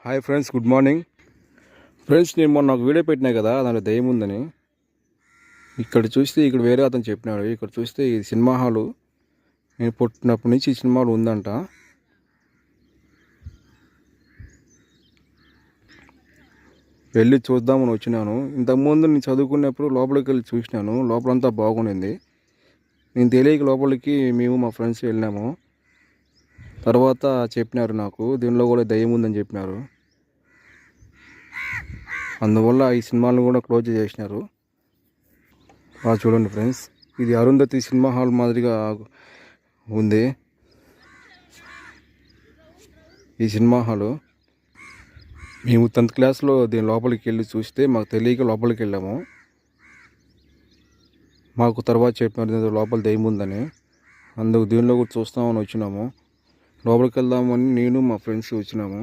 Hi friends, good morning friends. నేను మొన్న ఒక వీడియో పెట్టినా కదా, దాంట్లో దయ్యం ఉందని. ఇక్కడ వేరే అతను చెప్పినాడు. ఇక్కడ చూస్తే ఈ సినిమా హాలు నేను పుట్టినప్పటి నుంచి ఈ సినిమా హాల్ ఉందంట. వెళ్ళి చూద్దామని వచ్చినాను. ఇంతకుముందు నేను చదువుకున్నప్పుడు లోపలికి వెళ్ళి చూసినాను. లోపలంతా బాగుండింది. నేను తెలియక లోపలికి మేము మా ఫ్రెండ్స్ వెళ్ళినాము. తర్వాత చెప్పినారు నాకు, దీనిలో కూడా దయ్యం ఉందని చెప్పినారు. అందువల్ల ఈ సినిమాలను కూడా క్లోజ్ చేసినారు. చూడండి ఫ్రెండ్స్, ఇది అరుంధతి సినిమా హాల్ మాదిరిగా ఉంది. ఈ సినిమా హాలు మేము 10th క్లాస్లో దీని లోపలికి వెళ్ళి చూస్తే మాకు తెలియక లోపలికి వెళ్ళాము. మాకు తర్వాత చెప్పినారు లోపల దయ్యం ఉందని. అందుకు దీనిలో కూడా చూస్తామని వచ్చినాము. లోపలికి వెళ్దామని నేను మా ఫ్రెండ్స్ వచ్చినాము.